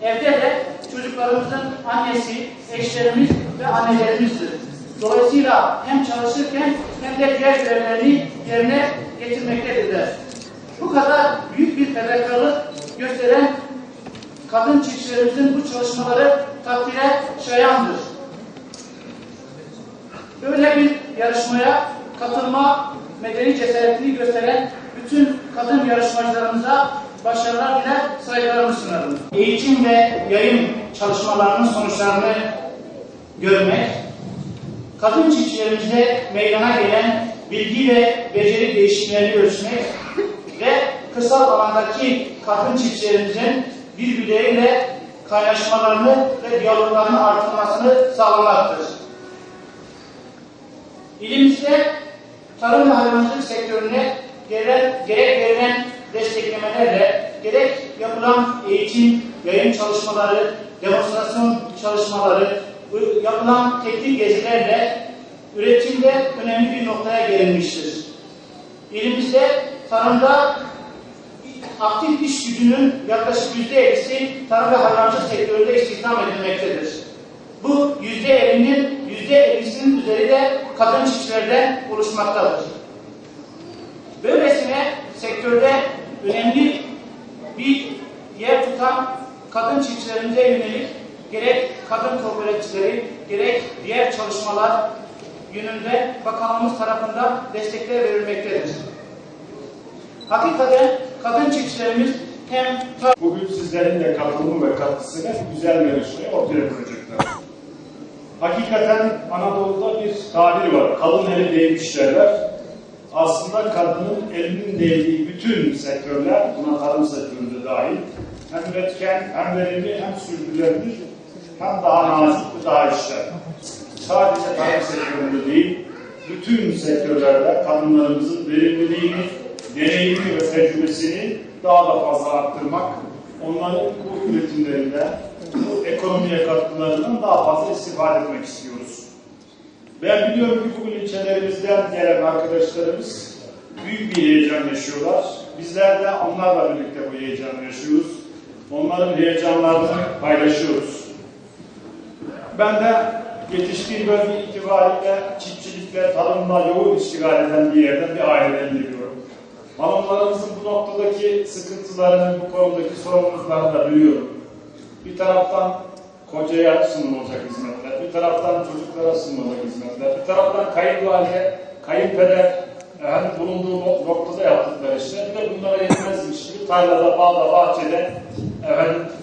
evde de çocuklarımızın annesi, eşlerimiz ve annelerimizdir. Dolayısıyla hem çalışırken hem de diğer görevlerini yerine getirmektedirler. Bu kadar büyük bir fedakarlık gösteren kadın çiftçilerimizin bu çalışmaları takdire şayandır. Böyle bir yarışmaya katılma medeni cesaretini gösteren bütün kadın yarışmacılarımıza başarılar diler, saygılarımı sunarım. Eğitim ve yayın çalışmalarının sonuçlarını görmek, kadın çiftçilerimizde meydana gelen bilgi ve beceri değişimlerini ölçmek ve kırsal alandaki kadın çiftçilerimizin birbirleriyle kaynaşmalarını ve diyaloglarını artırmasını sağlamaktır. İlimizde tarım ve hayvancılık sektörüne gerek verilen desteklemelerle, gerek yapılan eğitim, yayın çalışmaları, demonstrasyon çalışmaları, yapılan teknik gezilerle üretimde önemli bir noktaya gelinmiştir. İlimizde tarımda aktif iş gücünün yaklaşık %50'si tarım ve hayvancılık sektöründe istihdam edilmektedir. Bu %50'sinin üzeri de kadın çiftçilerden oluşmaktadır. Böylesine sektörde önemli bir yer tutan kadın çiftçilerimize yönelik gerek kadın kooperatifleri, gerek diğer çalışmalar yönünde bakanlığımız tarafından destekler verilmektedir. Hakikaten kadın çiftçilerimiz hem bugün sizlerin de katılımı ve katkısıyla güzel yarışmayı ortaya koyacaklar. Hakikaten Anadolu'da bir tabir var. Kadın eli değmiş derler. Aslında kadının elinin değdiği bütün sektörler, buna tarım sektöründe dahil, hem üretken, hem verimli, hem sürdürülebilir, hem daha nazik ve daha işler. Sadece tarım sektöründe değil, bütün sektörlerde kadınlarımızın verimliliğini, deneyimi ve tecrübesini daha da fazla arttırmak, onların bu üretimlerinde, bu ekonomiye katkılarından daha fazla istifade etmek istiyoruz. Ben biliyorum ki bugün ilçelerimizden gelen arkadaşlarımız büyük bir heyecan yaşıyorlar. Bizler de onlarla birlikte bu heyecanı yaşıyoruz. Onların heyecanlarını paylaşıyoruz. Ben de yetiştiğim bölge itibariyle çiftçilikle, tarımla yoğun iştigal eden bir yerden, bir aileden geliyorum. Hanımlarımızın bu noktadaki sıkıntılarını, bu konudaki sorumluluklarını da biliyorum. Bir taraftan kocaya sunulacak hizmetler, bir taraftan çocuklara sunulacak hizmetler, bir taraftan kayınvalide, kayınpeder bulunduğu noktada yaptıkları işler, bir de bunlara yetmezmiş gibi tarlada, bağda, bahçede